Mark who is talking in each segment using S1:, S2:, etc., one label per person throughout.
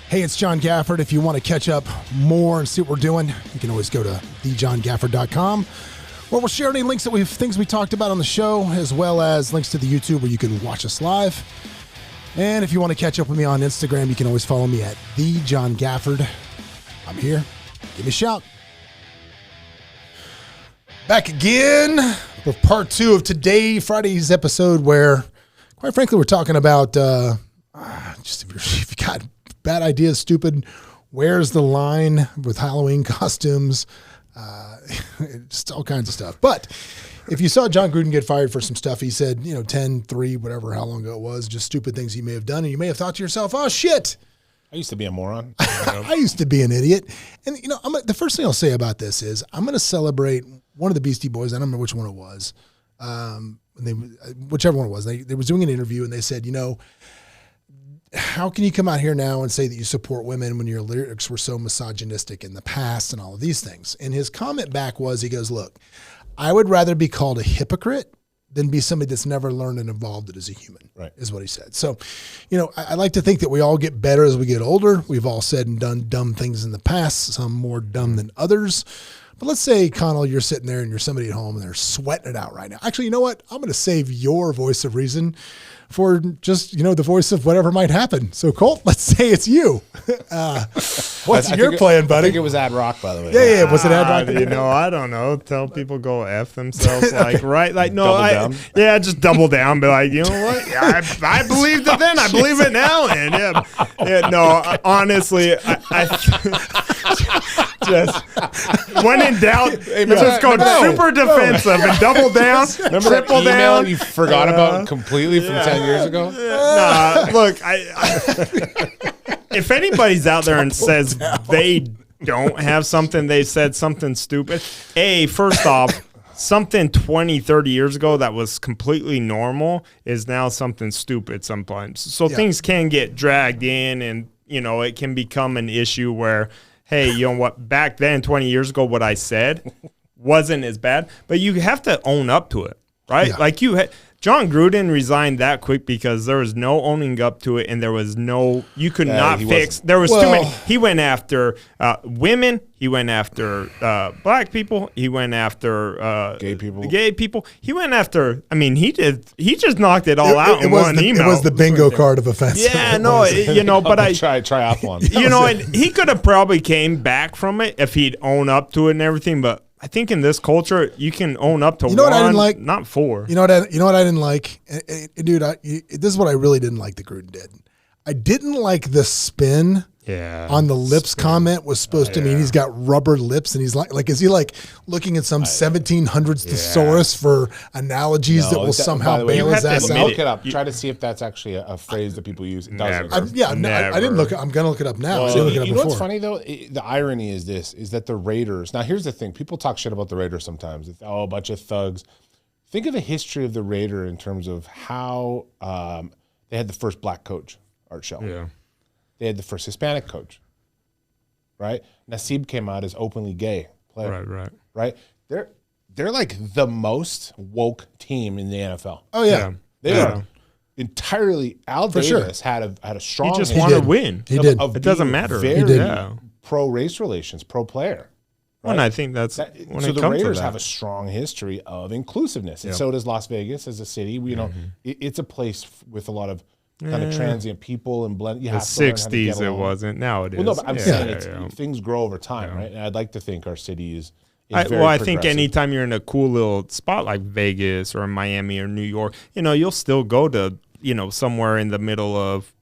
S1: Hey, it's John Gafford. If you want to catch up more and see what we're doing, you can always go to thejohngafford.com, where we'll share any links that things we talked about on the show, as well as links to the YouTube where you can watch us live. And if you want to catch up with me on Instagram, you can always follow me at thejohngafford. I'm here. Give me a shout. Back again for part 2 of Friday's episode, where, quite frankly, we're talking about just if you got bad ideas, stupid, where's the line with Halloween costumes, just all kinds of stuff. But if you saw Jon Gruden get fired for some stuff, he said, 10, 3, whatever, how long ago it was, just stupid things he may have done, and you may have thought to yourself, oh, shit.
S2: I used to be a moron.
S1: I used to be an idiot. And, the first thing I'll say about this is I'm going to celebrate one of the Beastie Boys. I don't remember which one it was. Whichever one it was. They was doing an interview, and they said, how can you come out here now and say that you support women when your lyrics were so misogynistic in the past and all of these things? And his comment back was, he goes, look, I would rather be called a hypocrite than be somebody that's never learned and evolved it as a human,
S2: right,
S1: is what he said. So, I like to think that we all get better as we get older. We've all said and done dumb things in the past, some more dumb than others. But let's say, Connell, you're sitting there and you're somebody at home and they're sweating it out right now. Actually, you know what? I'm going to save your voice of reason for just, the voice of whatever might happen. So, Colt, let's say it's you. What's your plan, buddy?
S2: I think it was Ad Rock, by the way.
S1: Yeah. Was it Ad Rock?
S3: I don't know. Tell people go F themselves.
S1: Okay.
S3: Right? No,
S2: double down.
S3: Just double down. Be like, you know what? Yeah, I believed it then. I believe it now. And honestly, I just when in doubt, just go super defensive and double down.
S2: Remember that email down. You forgot about completely from 10 years ago?
S3: Look, if anybody's out there and says they don't have something, they said something stupid, first off, something 20, 30 years ago that was completely normal is now something stupid sometimes. So things can get dragged in, and, it can become an issue where, hey, you know what, back then, 20 years ago, what I said wasn't as bad, but you have to own up to it, right? Yeah. Like Jon Gruden resigned that quick because there was no owning up to it, and there was you could not fix. There was too many. He went after women. He went after black people. He went after
S2: gay
S3: people. He went after. I mean, he just knocked it all out in one email.
S1: It was the bingo card of offense.
S3: Yeah, no, but I
S2: triathlon.
S3: And he could have probably came back from it if he'd own up to it and everything, but I think in this culture, you can own up to one, what I didn't like? Not 4.
S1: You know what I didn't like? Dude, this is what I really didn't like that Gruden did. I didn't like the spin on the lips comment was supposed to mean he's got rubber lips, and he's like, is he like looking at some 1700s thesaurus for analogies that will somehow bail his ass out?
S2: Look it up. Try to see if that's actually a phrase that people use. It doesn't.
S1: I didn't look. I'm going to look it up now.
S2: Well, you know what's funny, though? The irony is that the Raiders. Now, here's the thing. People talk shit about the Raiders sometimes. It's, a bunch of thugs. Think of the history of the Raider in terms of how they had the first black coach, Art Shell.
S3: Yeah.
S2: They had the first Hispanic coach, right? Nassib came out as openly gay player. Right? They're like the most woke team in the NFL.
S1: Oh, yeah.
S2: They are entirely. Al Davis had a strong.
S3: He just wanted to win.
S1: He did.
S3: It doesn't matter.
S2: Very pro-race relations, pro-player. Right?
S3: And I think that's
S2: so the Raiders have a strong history of inclusiveness, and so does Las Vegas as a city. It's a place with a lot of kind of transient people and blend. You have to learn how to get along.
S3: It wasn't. Now it is.
S2: Well, no, but I'm saying things grow over time, right? And I'd like to think our city is very
S3: I think anytime you're in a cool little spot like Vegas or Miami or New York, you'll still go to, somewhere in the middle of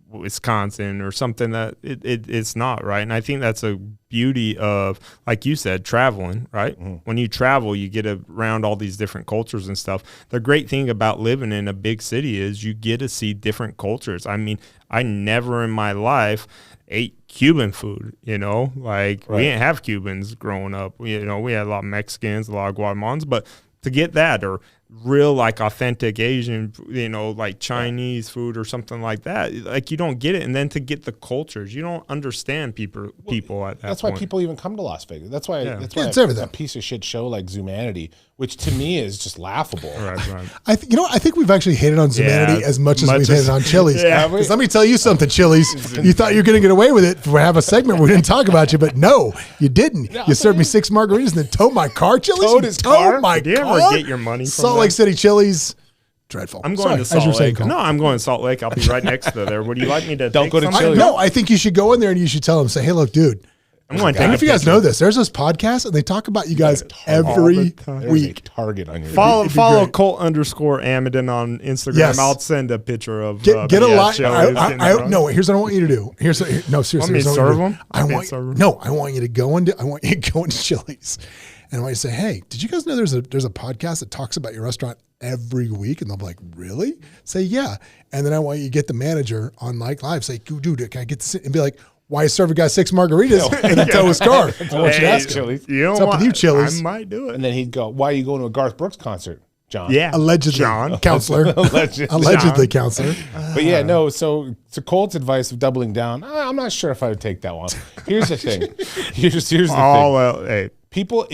S3: Wisconsin or something that it's not, right? And I think that's a beauty of, like you said, traveling, right? Mm-hmm. When you travel, you get around all these different cultures and stuff. The great thing about living in a big city is you get to see different cultures. I mean, I never in my life ate Cuban food, we didn't have Cubans growing up. We had a lot of Mexicans, a lot of Guatemalans, but to get that, or real like authentic Asian, like Chinese food or something like that. Like you don't get it, and then to get the cultures, you don't understand people at that
S2: That's
S3: point.
S2: why people even come to Las Vegas. That's why
S1: It's
S2: a
S1: everything.
S2: piece of shit show like Zumanity, which to me is just laughable.
S3: Right.
S1: I think we've actually hated on Zumanity
S3: Yeah,
S1: as much as
S3: much
S1: we've
S3: as-
S1: hated on Chili's.
S3: Yeah.
S1: Because let me tell you something, Chili's. You thought you were going to get away with it for have a segment where we didn't talk about you, but no, you didn't. You served me 6 margaritas and then towed my car, Chili's.
S2: Towed his car?
S1: My
S3: Did you
S1: car?
S3: ever get your money from
S1: Salt
S3: that?
S1: Lake City Chili's. Dreadful.
S3: I'm going to
S1: Sorry, as you were
S3: Salt
S1: saying,
S3: Lake.
S1: Colt.
S3: No, I'm going to Salt Lake. I'll be right next to there. Would you like me to
S2: Don't
S3: take
S2: go to
S3: some?
S2: Chili's.
S1: No, I think you should go in there and you should tell them, say, hey, look, dude.
S3: I'm going to
S1: I don't know
S3: take
S1: if you guys know this. There's this podcast and they talk about you guys every
S2: There's a
S1: week.
S2: target on your
S3: Follow
S1: It'd be great.
S3: Colt_Amidan on Instagram.
S1: Yes.
S3: I'll send a picture of
S1: Get a lot.
S3: Chili's getting drunk.
S1: No, here's what I want you to do. No, seriously.
S3: Want me
S1: here's
S3: to
S1: what I
S3: serve
S1: want you to do.
S3: them?
S1: I want you to go into. I want you to go into Chili's, and I want you to say, "Hey, did you guys know there's a podcast that talks about your restaurant every week?" And they'll be like, "Really?" Say, "Yeah." And then I want you to get the manager on like live. Say, "Dude, can I get this?" And be like, "Why serve a guy 6 margaritas and then tow his car?" I want you to ask him.
S2: Chili's.
S3: You know
S1: What's up with you, Chili's?
S3: I might do it.
S2: And then he'd go, "Why are you going to a Garth Brooks concert, John?"
S3: Yeah.
S1: Allegedly,
S3: John.
S1: counselor. Allegedly, counselor.
S2: But yeah, no. So Colt's advice of doubling down, I'm not sure if I would take that one. Here's the thing. Here's the thing.
S3: Oh, well, hey.
S2: People,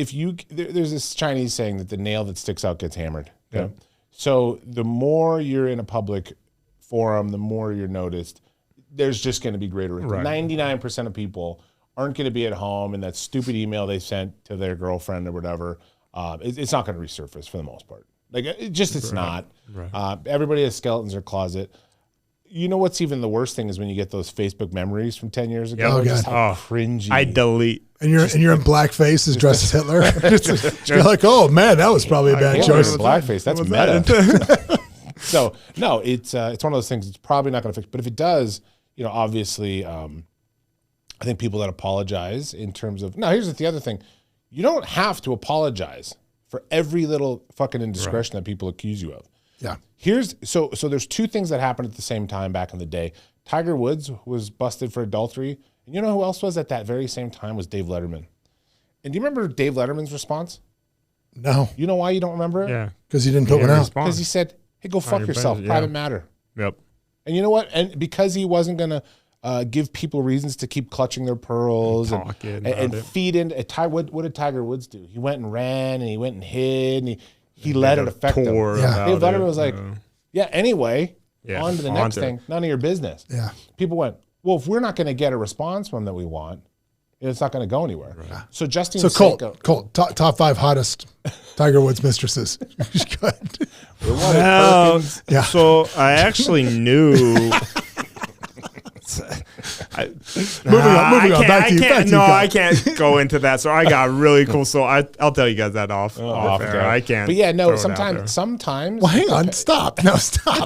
S2: there's this Chinese saying that the nail that sticks out gets hammered. Okay? So the more you're in a public forum, the more you're noticed. There's just going to be greater risk.
S3: Right.
S2: 99% of people aren't going to be at home, and that stupid email they sent to their girlfriend or whatever, it's not going to resurface for the most part. Like it's not.
S3: Right.
S2: Everybody has skeletons in their closet. You know what's even the worst thing is when you get those Facebook memories from 10 years ago.
S1: Oh,
S2: Just
S1: God.
S2: how
S3: Oh,
S2: cringy.
S3: I delete.
S1: And you're in blackface as dressed as Hitler. You're like, oh man, that was probably a bad
S2: Can't
S1: choice.
S2: wear blackface. That's
S3: What's
S2: meta.
S3: that?
S2: So no, it's one of those things. It's probably not going to fix. But if it does, obviously, I think people that apologize in terms of. Now, here's the other thing: you don't have to apologize for every little fucking indiscretion that people accuse you of.
S1: Yeah.
S2: So there's 2 things that happened at the same time back in the day. Tiger Woods was busted for adultery, and you know who else was at that very same time was Dave Letterman. And do you remember Dave Letterman's response?
S1: No,
S2: You know why you don't remember it?
S3: Yeah.
S1: because you didn't put one out.
S3: Respond.
S2: Because he said, "Hey, go fuck
S3: your
S2: yourself.
S3: business, yeah.
S2: Private matter."
S3: Yep.
S2: And you know what? And because he wasn't going to give people reasons to keep clutching their pearls and
S3: Talking about it.
S2: feed in. What did Tiger Woods do? He went and ran and he went and hid and he let it affect him.
S3: Tour
S1: Yeah.
S3: about
S2: Dave Letterman
S3: it,
S2: was like, yeah, anyway,
S3: Yeah,
S2: on to the
S3: on
S2: next
S3: to-
S2: thing. None of your business.
S1: Yeah.
S2: People went, well, if we're not going to get a response from that we want, it's not going to go anywhere. So Justine
S1: So
S2: Seiko,
S1: Colt, top 5 hottest Tiger Woods mistresses. Good.
S3: Well,
S1: Yeah.
S3: so I actually knew.
S1: Moving on. Back to you,
S3: No,
S1: Colt.
S3: I can't go into that. So I got really cool. So I'll tell you guys that off air. I can't.
S2: But yeah, no,
S3: throw it out there.
S2: sometimes.
S1: Well, hang on. Stop. No, stop.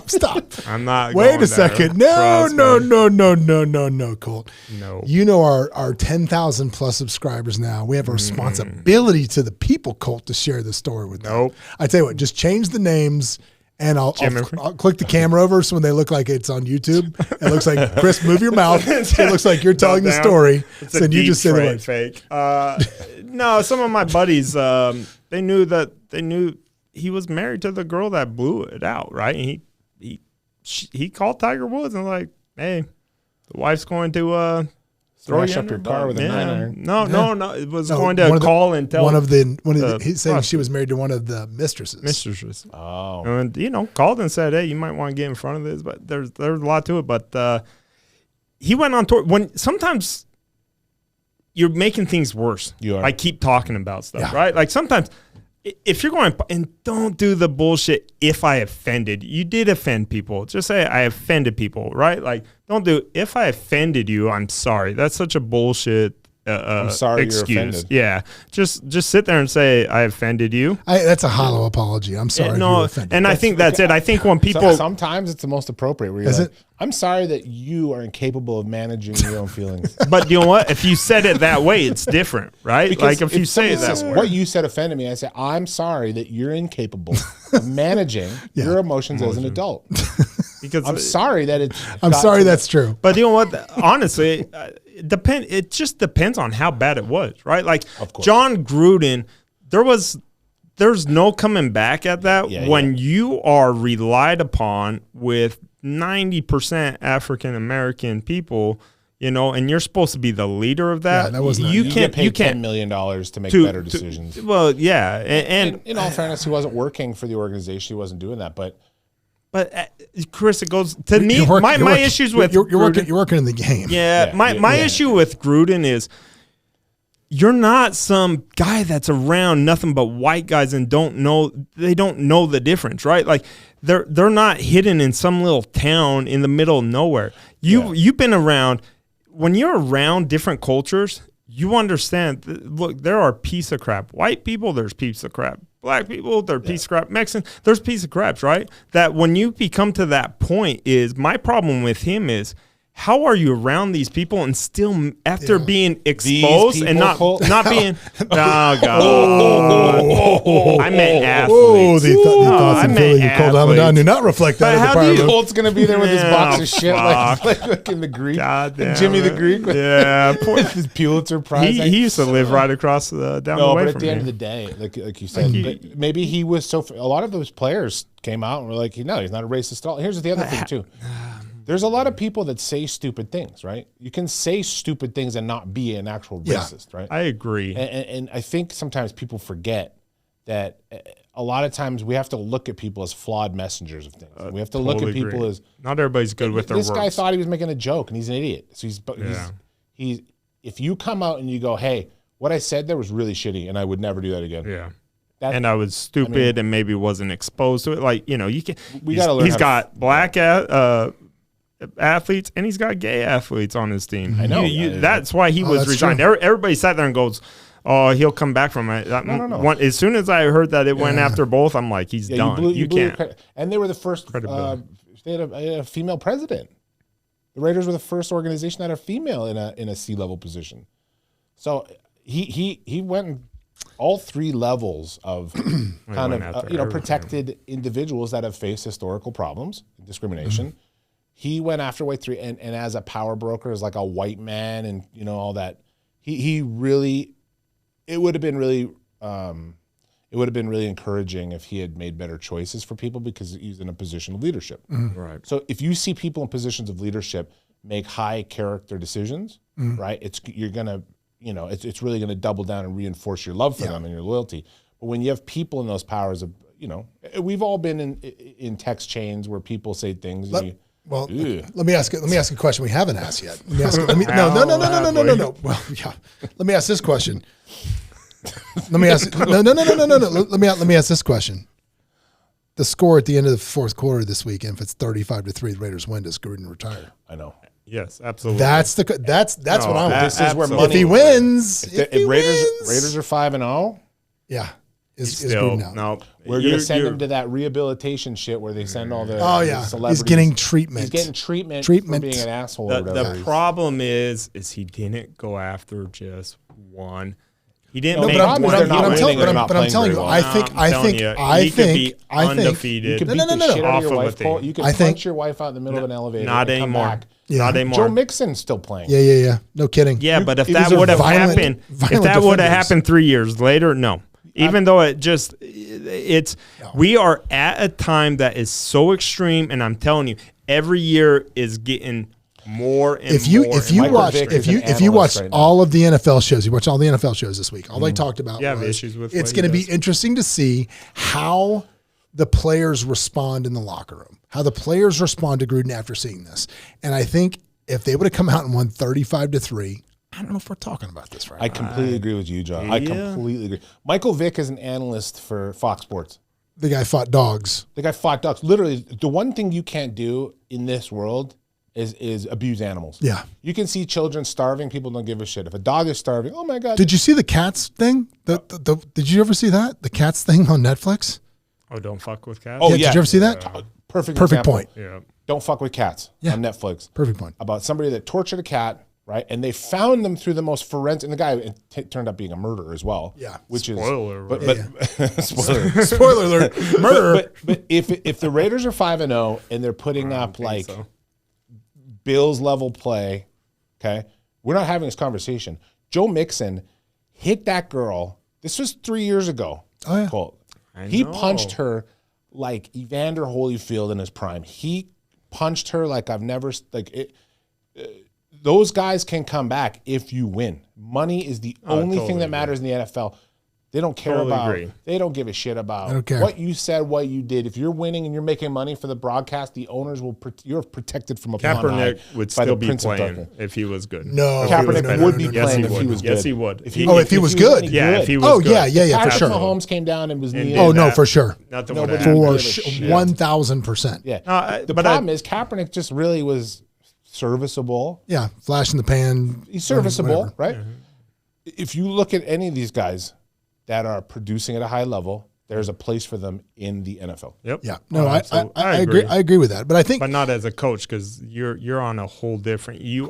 S3: I'm not.
S1: Wait
S3: going
S1: a second.
S3: there.
S1: No,
S3: Trust
S1: no,
S3: me.
S1: no, Colt.
S3: No.
S1: You know our 10,000 plus subscribers now. We have a responsibility to the people, Colt, to share this story with them.
S3: Nope.
S1: I tell you what, just change the names. And I'll click the camera over so when they look like it's on YouTube, it looks like, Chris, move your mouth. So it looks like you're telling the
S3: Down.
S1: story.
S3: It's
S1: So
S3: a
S1: you
S3: deep
S1: just say the words.
S3: fake. No, some of my buddies, they knew he was married to the girl that blew it out, right? And he called Tiger Woods and was like, hey, the wife's going to throw
S2: Thrash
S3: you
S2: up your
S3: under
S2: car
S3: the
S2: with a
S3: bus."
S2: 9-iron.
S3: No. It was
S1: No,
S3: going
S1: one
S3: to
S1: of the-
S3: call and tell
S1: He's saying she was married to one of the mistresses.
S3: mistresses.
S2: Oh.
S3: And called and said, hey, you might want to get in front of this, but there's a lot to it. But he went on tour when sometimes you're making things worse.
S2: You are.
S3: Like keep talking about stuff,
S1: Yeah.
S3: right? Like sometimes if you're going and don't do the bullshit. If I offended, you did offend people. Just say I offended people, right? Like don't do if I offended you. I'm sorry. That's such a bullshit. I'm
S2: sorry
S3: excuse.
S2: you're offended.
S3: Yeah, just sit there and say I offended you.
S1: That's a hollow apology. I'm sorry if you were offended.
S3: And I think that's it. I think when
S2: So
S3: people
S2: sometimes it's the most appropriate. Where you're
S1: Is
S2: like,
S1: it?
S2: I'm sorry that you are incapable of managing your own feelings.
S3: But you know what? If you said it that way, it's different, right?
S2: Because
S3: Like if you say it
S2: someone
S3: that
S2: says,
S3: way.
S2: what you said offended me, I say, I'm sorry that you're incapable of managing your emotions as an adult.
S3: Because
S2: I'm sorry that it's.
S1: I'm sorry that's true.
S3: But you know what? Honestly, it just depends on how bad it was, right? Like
S2: Of course.
S3: John Gruden, there was there's no coming back at that when you are relied upon with 90% African American people, and you're supposed to be the leader of that.
S1: Yeah, that wasn't
S2: you can't pay $10 million to make better decisions.
S3: Well, yeah, and
S2: in all fairness, he wasn't working for the organization. He wasn't doing that, but
S3: Chris, it goes to me. My issues with
S1: you're working in the game.
S3: Yeah, my issue with Gruden is you're not some guy that's around nothing but white guys and don't know the difference, right? Like they're not hidden in some little town in the middle of nowhere. You've been around. When you're around different cultures, you understand. Look, there are piece of crap. White people, there's piece of crap. Black people, they're piece of crap. Mexican, there's piece of craps, right? That when you become to that point, is my problem with him is, how are you around these people and still, after being exposed and not being? Oh God! I meant athletes.
S1: The thoughts in Philly, Colt Amidan do not reflect that.
S2: How do you? Colt's gonna be there with his box of shit, like in the Greek. Jimmy the Greek. With his Pulitzer Prize.
S3: He used to live right across down the way from me.
S2: No, but at the end of the day, like you said, but maybe he was so. A lot of those players came out and were like, no, he's not a racist at all. Here's the other thing too. There's a lot of people that say stupid things, right? You can say stupid things and not be an actual racist, right?
S3: I agree.
S2: And I think sometimes people forget that a lot of times we have to look at people as flawed messengers of things. We have to look at people as...
S3: Not everybody's good with their words.
S2: This guy thought he was making a joke, and he's an idiot. So he's if you come out and you go, hey, what I said there was really shitty, and I would never do that again.
S3: Yeah. And I was stupid and maybe wasn't exposed to it. Like, you can...
S2: We got to learn.
S3: He's got black... athletes, and he's got gay athletes on his team.
S2: I know.
S3: That's why he was resigned. Everybody sat there and goes, "Oh, he'll come back from it."
S2: No.
S3: As soon as I heard that it went after both, I'm like, he's done. You can't.
S2: And they were the first. They had a female president. The Raiders were the first organization that had a female in a C-level position. So he went all three levels of kind of protected individuals that have faced historical problems, discrimination. He went after way three, and as a power broker, as like a white man, and all that. He really, it would have been really encouraging if he had made better choices for people, because he's in a position of leadership.
S3: Right.
S2: So if you see people in positions of leadership make high character decisions, right, it's really going to double down and reinforce your love for them and your loyalty. But when you have people in those powers of, we've all been in text chains where people say things.
S1: Well, let me ask a question we haven't asked yet. No. Well, yeah. Let me ask this question. Let me ask this question. The score at the end of the fourth quarter this weekend, if it's 35-3, the Raiders win, does Gruden retire?
S2: I know.
S3: Yes, absolutely.
S1: That's what I'm.
S2: This is where money.
S1: If he wins,
S2: if Raiders are 5-0.
S1: Yeah.
S3: Is Gruden out? No,
S2: we're going to send him to that rehabilitation shit where they send all the celebrities.
S1: He's getting treatment.
S2: He's getting treatment for being an asshole.
S3: The problem is he didn't go after just one. He didn't.
S1: But I'm telling you, I think
S3: be undefeated.
S2: You can beat the shit out of your wife. You can punch your wife out in the middle of an elevator.
S3: Not anymore. Not anymore.
S2: Joe Mixon's still playing.
S1: Yeah. No kidding.
S3: Yeah, but if that would have happened 3 years later, no. Even though we are at a time that is so extreme, and I'm telling you, every year is getting more and more.
S1: If you watched all of the NFL shows, you watched all the NFL shows this week. All they talked about was
S3: issues with
S1: it's going to be interesting to see how the players respond in the locker room, how the players respond to Gruden after seeing this. And I think if they would have come out and won 35-3. I don't know if we're talking about this right.
S2: I completely agree with you, John. I completely agree. Michael Vick is an analyst for Fox Sports.
S1: The guy fought dogs.
S2: Literally, the one thing you can't do in this world is abuse animals.
S1: Yeah.
S2: You can see children starving. People don't give a shit. If a dog is starving, oh my God.
S1: Did you see the cats thing? Did you ever see that? The cats thing on Netflix?
S3: Oh, don't fuck with cats?
S1: Oh, yeah. Did you ever see that?
S2: Perfect
S1: point.
S3: Yeah.
S2: Don't fuck with cats on Netflix.
S1: Perfect point.
S2: About somebody that tortured a cat. Right, and they found them through the most forensic. And the guy turned out being a murderer as well.
S1: Yeah,
S3: spoiler.
S1: Spoiler alert, murder.
S2: But if the Raiders are 5-0 and they're putting up like Bills level play, okay, we're not having this conversation. Joe Mixon hit that girl. This was 3 years ago.
S1: Oh yeah.
S2: Colt. He punched her like Evander Holyfield in his prime. He punched her like I've never those guys can come back if you win. Money is the only thing that matters in the NFL. They don't care they don't give a shit about what you said, what you did. If you're winning and you're making money for the broadcast, the owners you're protected from a
S3: Kaepernick would still be playing if he was good.
S1: No.
S2: Kaepernick would be playing if he was good.
S3: Yes, he would.
S1: If he was good.
S3: Yeah, if he was good.
S1: Yeah, for sure.
S2: Mahomes came down and was kneeling.
S1: Oh, no, for sure.
S3: Nothing
S1: For
S3: would happen.
S1: 1,000%.
S2: Yeah. The problem is Kaepernick just really was serviceable.
S1: Yeah, flash in the pan.
S2: He's serviceable,
S1: whatever.
S2: right? If you look at any of these guys that are producing at a high level, there's a place for them in the NFL.
S3: Yep.
S1: Yeah. No, I agree. I agree with that. But I think,
S3: but not as a coach, because you're on a whole different. You're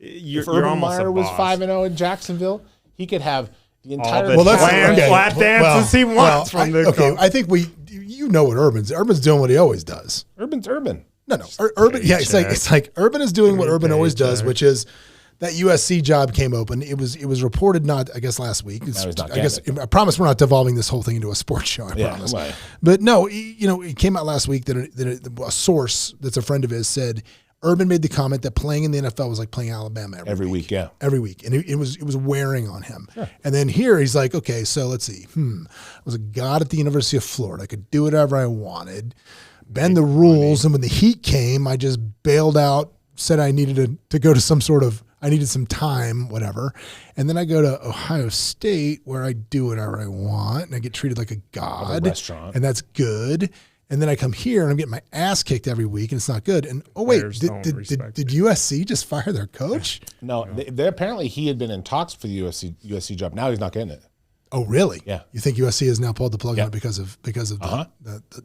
S2: Urban Meyer was 5-0 in Jacksonville, he could have the entire
S3: flat dances he wants from the coach.
S1: I think you know what Urban's doing what he always does.
S2: Urban's Urban.
S1: No. Urban. Yeah, it's like Urban is doing what Urban always does, which is that USC job came open. It was reported last week. I promise we're not devolving this whole thing into a sports show. I promise. Right. But no, it came out last week that a source that's a friend of his said Urban made the comment that playing in the NFL was like playing Alabama every week. Yeah, every week, and it was wearing on him. Sure. And then here he's like, okay, so let's see. I was a god at the University of Florida. I could do whatever I wanted, bend the rules, and when the heat came, I just bailed out. Said I needed to go to I needed some time, whatever. And then I go to Ohio State where I do whatever I want and I get treated like a god.
S2: Restaurant.
S1: And that's good. And then I come here and I'm getting my ass kicked every week and it's not good. And did USC just fire their coach?
S2: No, they apparently he had been in talks for the USC job. Now he's not getting it.
S1: Oh, really?
S2: Yeah.
S1: You think USC has now pulled the plug on it because of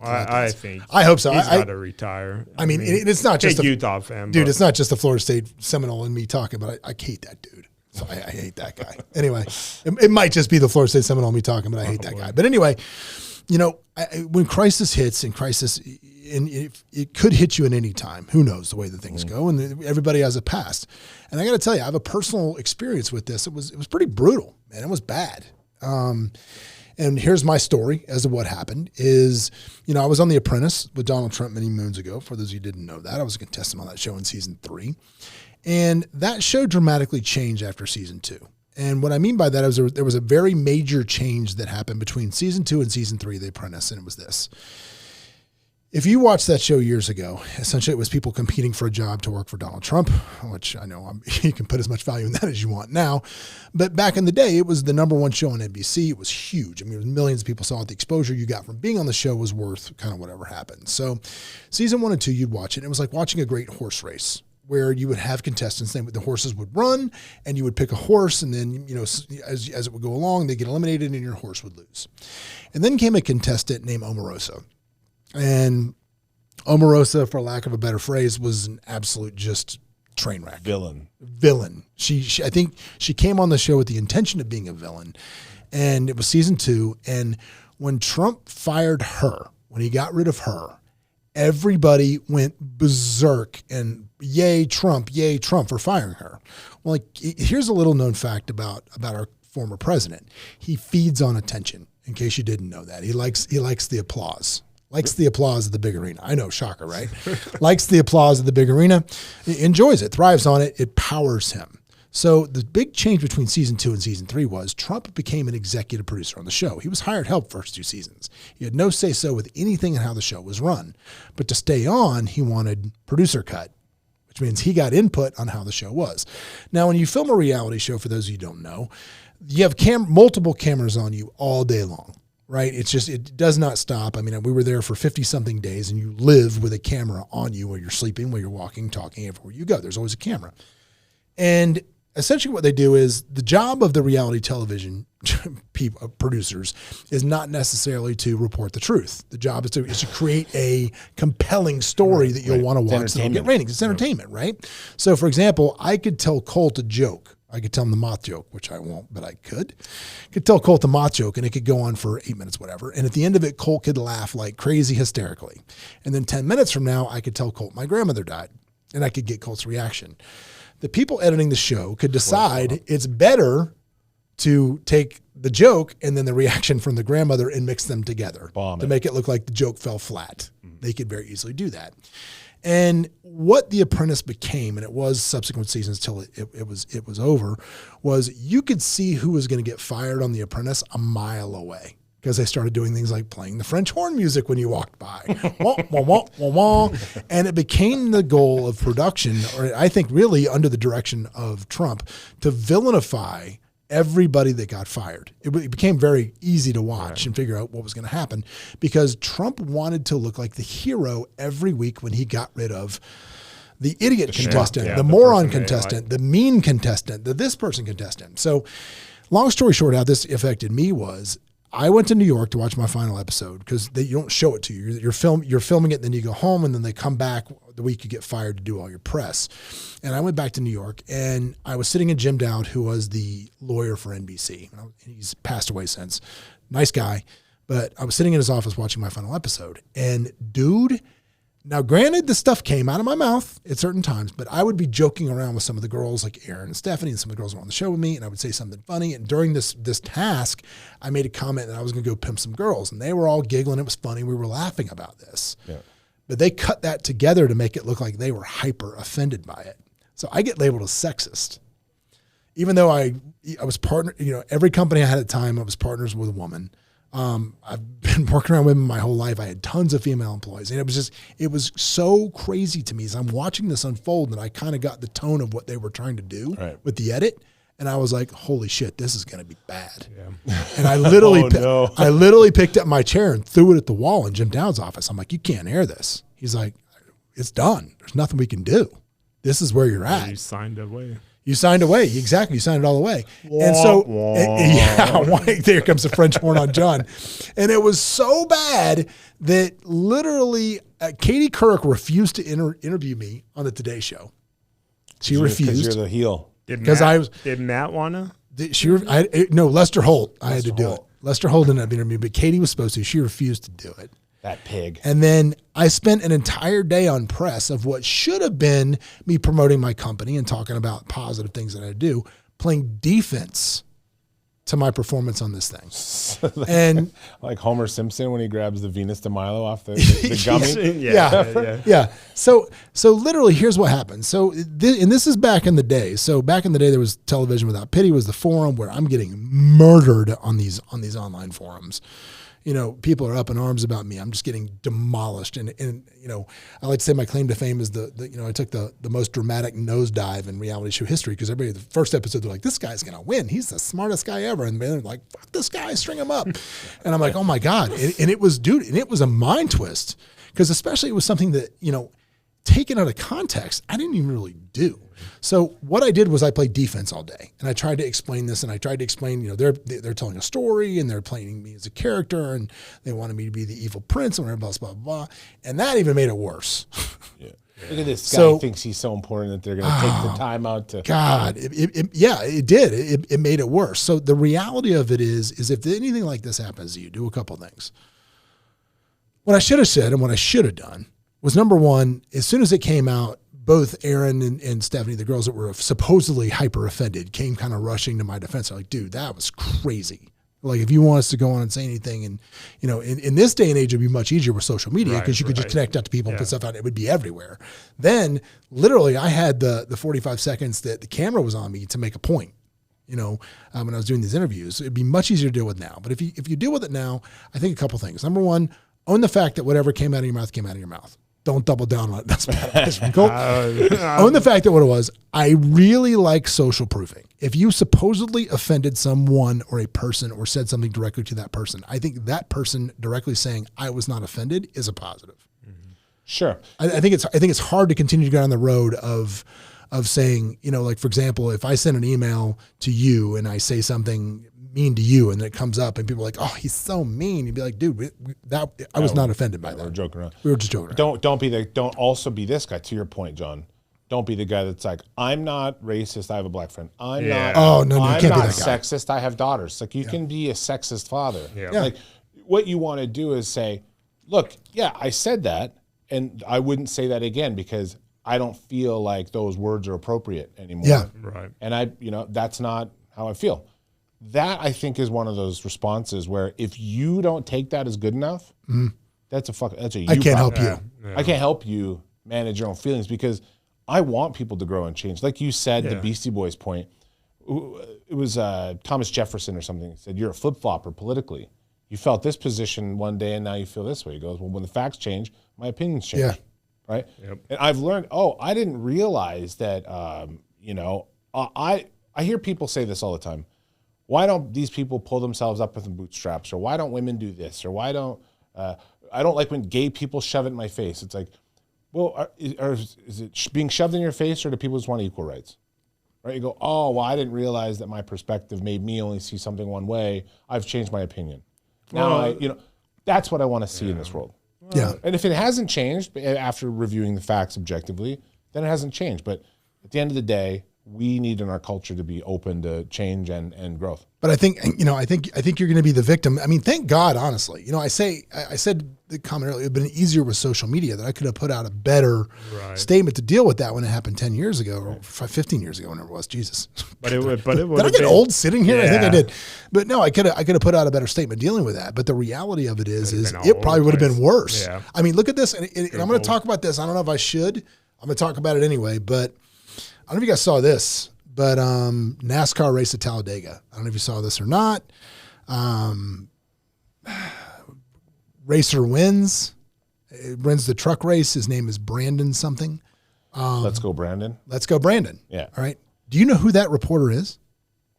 S3: I think.
S1: I hope so.
S3: He's got to retire.
S1: I mean, it's not just
S3: a Utah fan,
S1: dude. It's not just the Florida State Seminole and me talking, but I hate that dude. So I hate that guy. Anyway, it might just be the Florida State Seminole and me talking, but I hate that guy. But anyway, when crisis hits and it could hit you at any time. Who knows the way that things go, and everybody has a past. And I got to tell you, I have a personal experience with this. It was pretty brutal, man. It was bad. And here's my story as to what happened is, I was on The Apprentice with Donald Trump many moons ago. For those of you who didn't know that, I was a contestant on that show in season 3. And that show dramatically changed after season 2. And what I mean by that is there was a very major change that happened between season 2 and season 3 of The Apprentice. And it was this. If you watched that show years ago, essentially it was people competing for a job to work for Donald Trump, which I know you can put as much value in that as you want now. But back in the day, it was the number one show on NBC. It was huge. I mean, it was millions of people saw it. The exposure you got from being on the show was worth kind of whatever happened. So season 1 and 2, you'd watch it. It was like watching a great horse race where you would have contestants, the horses would run and you would pick a horse. And then, as it would go along, they get eliminated and your horse would lose. And then came a contestant named Omarosa. And Omarosa, for lack of a better phrase, was an absolute just train wreck.
S2: Villain.
S1: I think she came on the show with the intention of being a villain. And it was season 2. And when Trump fired her, when he got rid of her, everybody went berserk and yay Trump for firing her. Well, here's a little known fact about our former president. He feeds on attention, in case you didn't know that. He likes the applause. Likes the applause of the big arena. I know, shocker, right? Likes the applause of the big arena. He enjoys it, thrives on it. It powers him. So the big change between season 2 and season 3 was Trump became an executive producer on the show. He was hired help first 2 seasons. He had no say-so with anything and how the show was run. But to stay on, he wanted producer cut, which means he got input on how the show was. Now, when you film a reality show, for those of you who don't know, you have multiple cameras on you all day long. Right? It does not stop. I mean, we were there for 50-something days and you live with a camera on you while you're sleeping, while you're walking, talking, everywhere you go. There's always a camera. And essentially what they do is the job of the reality television producers is not necessarily to report the truth. The job is to create a compelling story that you'll want to watch that'll get ratings. It's entertainment, right? So, for example, I could tell Colt a joke. I could tell him the moth joke, which I won't, but I could. Tell Colt the moth joke, and it could go on for 8 minutes, whatever. And at the end of it, Colt could laugh like crazy hysterically. And then 10 minutes from now, I could tell Colt my grandmother died, and I could get Colt's reaction. The people editing the show could decide it's better to take the joke and then the reaction from the grandmother and mix them together to make it look like the joke fell flat. They could very easily do that. And what The Apprentice became, and it was subsequent seasons till it was over, was you could see who was going to get fired on The Apprentice a mile away, because they started doing things like playing the French horn music when you walked by. Wah, wah, wah, wah, wah. And it became the goal of production, or I think really under the direction of Trump, to villainify everybody that got fired. It became very easy to watch and figure out what was going to happen, because Trump wanted to look like the hero every week when he got rid of the idiot contestant, the moron contestant, the mean contestant, the this person contestant. So long story short, how this affected me was I went to New York to watch my final episode, because you don't show it to you. You're filming it, then you go home, and then they come back the week you get fired to do all your press. And I went back to New York, and I was sitting in Jim Dowd, who was the lawyer for NBC. He's passed away since. Nice guy. But I was sitting in his office watching my final episode. And dude, now granted, the stuff came out of my mouth at certain times, but I would be joking around with some of the girls like Aaron and Stephanie, and some of the girls were on the show with me, and I would say something funny. And during this task, I made a comment that I was going to go pimp some girls, and they were all giggling. It was funny. We were laughing about this. Yeah. But they cut that together to make it look like they were hyper offended by it. So I get labeled as sexist. Even though I was partner, every company I had at the time, I was partners with a woman. I've been working around women my whole life. I had tons of female employees, and it was so crazy to me as I'm watching this unfold, and I kind of got the tone of what they were trying to do with the edit. And I was like, holy shit, this is going to be bad. Yeah. And I literally, I literally picked up my chair and threw it at the wall in Jim Dowd's office. I'm like, you can't air this. He's like, it's done. There's nothing we can do. This is where you're at.
S3: You signed away.
S1: You signed away. Exactly. You signed it all away. And so, there comes the French horn on John. And it was so bad that literally Katie Couric refused to interview me on the Today Show. She refused.
S2: Because you're the heel.
S3: Did Matt want
S1: to? No, Lester Holt. I had to do it. Lester Holt didn't interview me, but Katie was supposed to. She refused to do it.
S2: That pig.
S1: And then I spent an entire day on press of what should have been me promoting my company and talking about positive things that I do, playing defense to my performance on this thing. And
S2: like Homer Simpson when he grabs the Venus de Milo off the gummy.
S1: Yeah. So literally, here's what happened. So, and this is back in the day. So back in the day, there was Television Without Pity was the forum where I'm getting murdered on these online forums. People are up in arms about me. I'm just getting demolished. And I like to say my claim to fame is I took the most dramatic nosedive in reality show history, because everybody, the first episode, they're like, this guy's going to win. He's the smartest guy ever. And they're like, fuck this guy, string him up. And I'm like, oh my God. And it was a mind twist, because especially it was something that, taken out of context, I didn't even really do. So what I did was I played defense all day, and I tried to explain this, and I tried to explain, they're telling a story, and they're playing me as a character, and they wanted me to be the evil prince, and blah, blah, blah, blah. And that even made it worse.
S2: Yeah. Look at this guy thinks he's so important that they're going to take the time out to.
S1: God, it did. It made it worse. So the reality of it is if anything like this happens to you, do a couple things. What I should have said and what I should have done was, number one, as soon as it came out, both Aaron and Stephanie, the girls that were supposedly hyper offended, came kind of rushing to my defense. They're like, dude, that was crazy. Like, if you want us to go on and say anything, and in this day and age, it'd be much easier with social media, because you could just connect out to people and put stuff out. It would be everywhere. Then, literally, I had the 45 seconds that the camera was on me to make a point. When I was doing these interviews, it'd be much easier to deal with now. But if you deal with it now, I think a couple things. Number one, own the fact that whatever came out of your mouth came out of your mouth. Don't double down on it. That's bad. Cool. Own the fact that what it was. I really like social proofing. If you supposedly offended someone or a person or said something directly to that person, I think that person directly saying I was not offended is a positive.
S2: Mm-hmm. Sure.
S1: I think it's hard to continue to go down the road of saying, like, for example, if I send an email to you and I say something mean to you, and then it comes up and people are like, oh, he's so mean. You'd be like, dude, I was not offended by that.
S2: We were joking around.
S1: We were just joking around.
S2: Don't also be this guy, to your point, John. Don't be the guy that's like, I'm not racist, I have a black friend. I'm not sexist, I have daughters. Like, you can be a sexist father. Yeah. Like, what you want to do is say, look, I said that, and I wouldn't say that again because I don't feel like those words are appropriate anymore.
S1: Yeah.
S3: Right.
S2: And that's not how I feel. that I think is one of those responses where if you don't take that as good enough, that's a you
S1: I can't help
S2: problem.
S1: you.
S2: I can't help you manage your own feelings because I want people to grow and change. Like you said, the Beastie Boys point, it was Thomas Jefferson or something. He said, you're a flip-flopper politically. You felt this position one day and now you feel this way. He goes, well, when the facts change, my opinions change.
S1: Yeah.
S2: Right? Yep. And I've learned, I didn't realize that, I hear people say this all the time. Why don't these people pull themselves up with the bootstraps? Or why don't women do this? Or why don't, I don't like when gay people shove it in my face. It's like, well, is it being shoved in your face or do people just want equal rights? Right? You go, oh, well, I didn't realize that my perspective made me only see something one way. I've changed my opinion. Now, that's what I want to see in this world.
S1: Yeah.
S2: And if it hasn't changed after reviewing the facts objectively, then it hasn't changed. But at the end of the day, we need in our culture to be open to change and growth.
S1: But I think you're going to be the victim. I mean, thank God, honestly. I said the comment earlier, it would have been easier with social media that I could have put out a better statement to deal with that when it happened 10 years ago or 15 years ago, whenever it was. Jesus.
S3: But it would
S1: Did I get old sitting here? Yeah. I think I did. But no, I could have put out a better statement dealing with that. But the reality of it is it probably would have been worse. Yeah. I mean, look at this. And I'm going to talk about this. I don't know if I should. I'm going to talk about it anyway, but I don't know if you guys saw this, but NASCAR race at Talladega. I don't know if you saw this or not. Racer wins. It wins the truck race. His name is Brandon something.
S2: Let's go, Brandon.
S1: Let's go, Brandon.
S2: Yeah.
S1: All right. Do you know who that reporter is?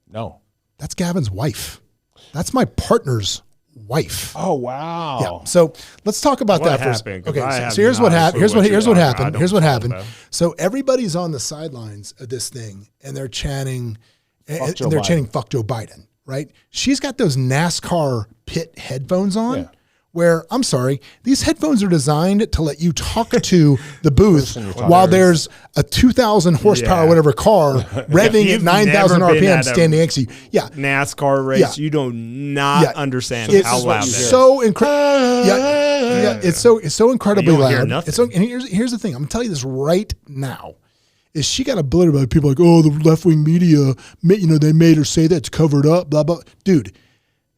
S2: No.
S1: That's Gavin's wife. That's my partner's wife.
S2: Oh, wow.
S1: Yeah. So let's talk about that for a second. Okay. So here's what happened. Here's what happened. So everybody's on the sidelines of this thing and they're chanting, fuck Joe Biden, right? She's got those NASCAR pit headphones on. Yeah. Where, I'm sorry, these headphones are designed to let you talk to the booth while there's a 2,000 horsepower, whatever car revving at 9,000 RPM standing next to you. Yeah.
S3: NASCAR race, you do not understand how loud it is.
S1: So incredible. It's so incredibly loud. And here's the thing. I'm going to tell you this right now. Is she got a blur about people like, oh, the left-wing media, they made her say that's covered up, blah, blah. Dude.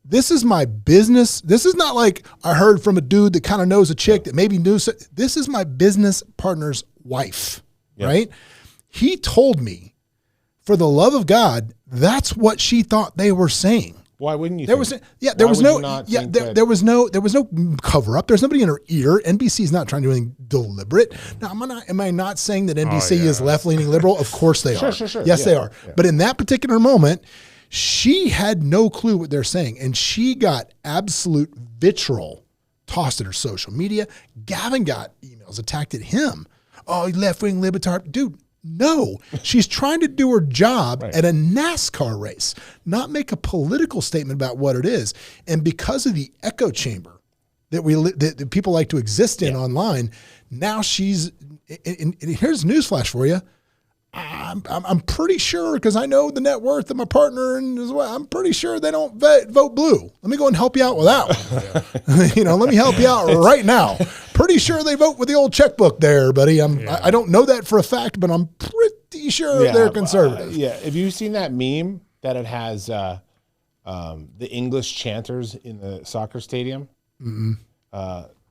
S1: This is my business. This is not like I heard from a dude that kind of knows a chick that maybe knew. This is my business partner's wife, right? He told me, for the love of God, that's what she thought they were saying.
S2: Why wouldn't you?
S1: There was no cover up. There's nobody in her ear. NBC's not trying to do anything deliberate. Now, am I not saying that NBC is left-leaning liberal? Of course they are.
S2: Sure.
S1: Yes, they are. Yeah. But in that particular moment, she had no clue what they're saying, and she got absolute vitriol tossed at her social media. Gavin got emails attacked at him. Oh, left-wing libtard. Dude, no. She's trying to do her job at a NASCAR race, not make a political statement about what it is. And because of the echo chamber that people like to exist in online, now she's – and here's a newsflash for you. I'm pretty sure, because I know the net worth of my partner, and as well, I'm pretty sure they don't vote blue. Let me go and help you out with that one. Let me help you out right now. Pretty sure they vote with the old checkbook there, buddy. I don't know that for a fact, but I'm pretty sure they're conservative.
S2: Have you seen that meme that it has the English chanters in the soccer stadium? Mm-hmm.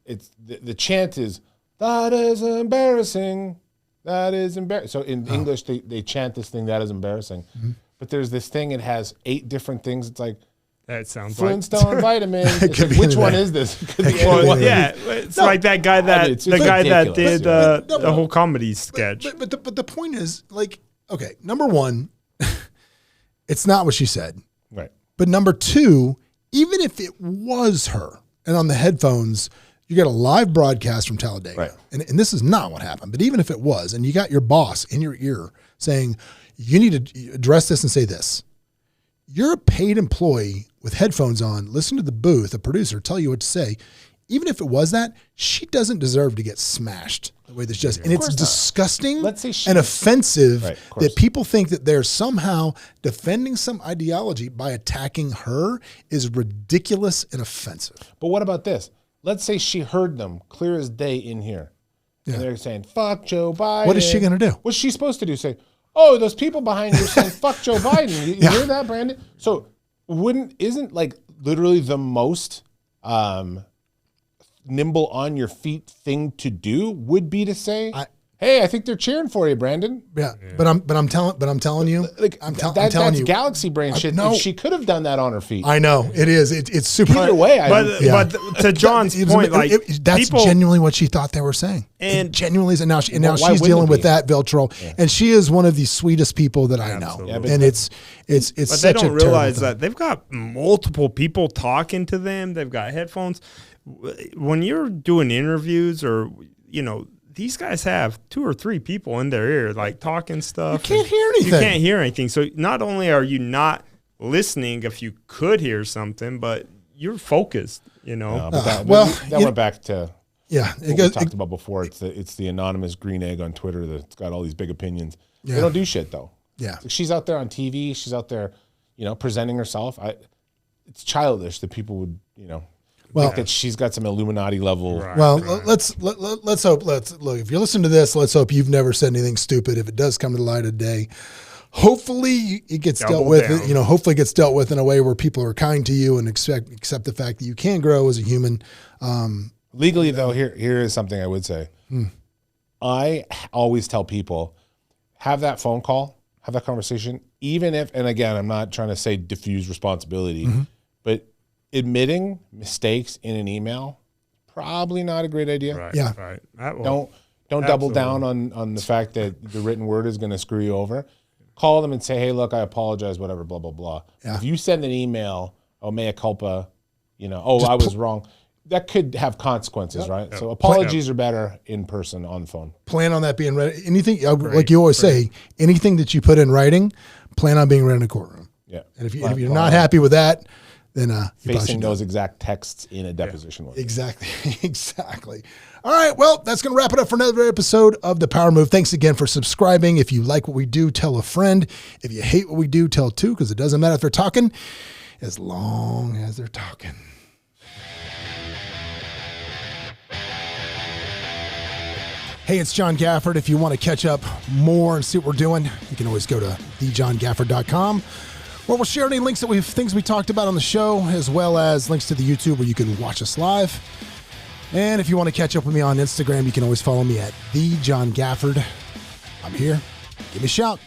S2: It's the chant is, "That is embarrassing. That is embarrassing." So in English, they chant this thing, "That is embarrassing." Mm-hmm. But there's this thing, it has 8 different things. It's like,
S3: that sounds
S2: Flintstone vitamin. It's like, which one is this?
S3: It's like that guy that did the whole comedy sketch.
S1: But the point is, like, okay, number one, it's not what she said.
S2: Right.
S1: But number two, even if it was her, and on the headphones, you got a live broadcast from Talladega.
S2: Right.
S1: And this is not what happened. But even if it was, and you got your boss in your ear saying, you need to address this and say this. You're a paid employee with headphones on, listen to the booth, a producer tell you what to say. Even if it was that, she doesn't deserve to get smashed the way this just. And it's disgusting and offensive that people think that they're somehow defending some ideology by attacking her is ridiculous and offensive.
S2: But what about this? Let's say she heard them clear as day in here. And they're saying, fuck Joe Biden.
S1: What is she going to do?
S2: What's she supposed to do? Say, oh, those people behind you are saying, fuck Joe Biden. You hear that, Brandon? So isn't like literally the most nimble on your feet thing to do would be to say, hey, I think they're cheering for you, Brandon.
S1: Yeah. But I'm telling you,
S2: Like
S1: I'm
S2: that's
S1: telling you,
S2: galaxy brain shit.
S1: no.
S2: She could have done that on her feet.
S1: I know it is. It's super.
S2: Either way,
S3: but to John's point, like
S1: that's
S3: people,
S1: genuinely what she thought they were saying.
S3: And
S1: it genuinely is, and now
S2: why
S1: she's
S2: wouldn't
S1: dealing
S2: it
S1: with
S2: be?
S1: that Veltro, and she is one of the sweetest people that I know.
S3: Absolutely.
S2: Yeah, but
S1: and it's
S3: but they
S1: such
S3: don't
S1: a
S3: realize
S1: terrible
S3: that they've got multiple people talking to them. They've got headphones. When you're doing interviews, or these guys have 2 or 3 people in their ear, like talking stuff.
S1: You can't hear anything.
S3: You can't hear anything. So not only are you not listening if you could hear something, but you're focused.
S2: But that
S1: well,
S2: went back to
S1: Yeah,
S2: what we talked about before. It's the anonymous green egg on Twitter that's got all these big opinions.
S1: Yeah.
S2: They don't do shit though.
S1: Yeah.
S2: Like, she's out there on TV. She's out there, presenting herself. It's childish that people would, think that she's got some Illuminati level.
S3: Right.
S1: Well, let's hope. Look. If you listen to this, let's hope you've never said anything stupid. If it does come to the light of day, hopefully it gets dealt with.
S3: Down.
S1: Hopefully it gets dealt with in a way where people are kind to you and accept the fact that you can grow as a human.
S2: Legally, though, here is something I would say. I always tell people, have that phone call, have that conversation, even if, and again, I'm not trying to say diffuse responsibility, but admitting mistakes in an email, probably not a great idea.
S3: Right,
S1: Yeah.
S3: right.
S2: Don't double down on the fact that the written word is going to screw you over. Call them and say, hey, look, I apologize, whatever, blah, blah, blah.
S1: Yeah.
S2: If you send an email, mea culpa, I was wrong, that could have consequences, right? So apologies are better in person on the phone.
S1: Plan on that being read. Anything like you always say, anything that you put in writing, plan on being read in a courtroom.
S2: Yeah.
S1: And if you're not happy with that, then
S2: facing those exact texts in a deposition.
S1: Exactly. Exactly. All right. Well, that's going to wrap it up for another episode of The Power Move. Thanks again for subscribing. If you like what we do, tell a friend. If you hate what we do, tell 2, because it doesn't matter if they're talking, as long as they're talking. Hey, it's John Gafford. If you want to catch up more and see what we're doing, you can always go to thejohngafford.com, where we'll share any links things we talked about on the show, as well as links to the YouTube where you can watch us live. And if you want to catch up with me on Instagram, you can always follow me at thejohngafford. I'm here. Give me a shout.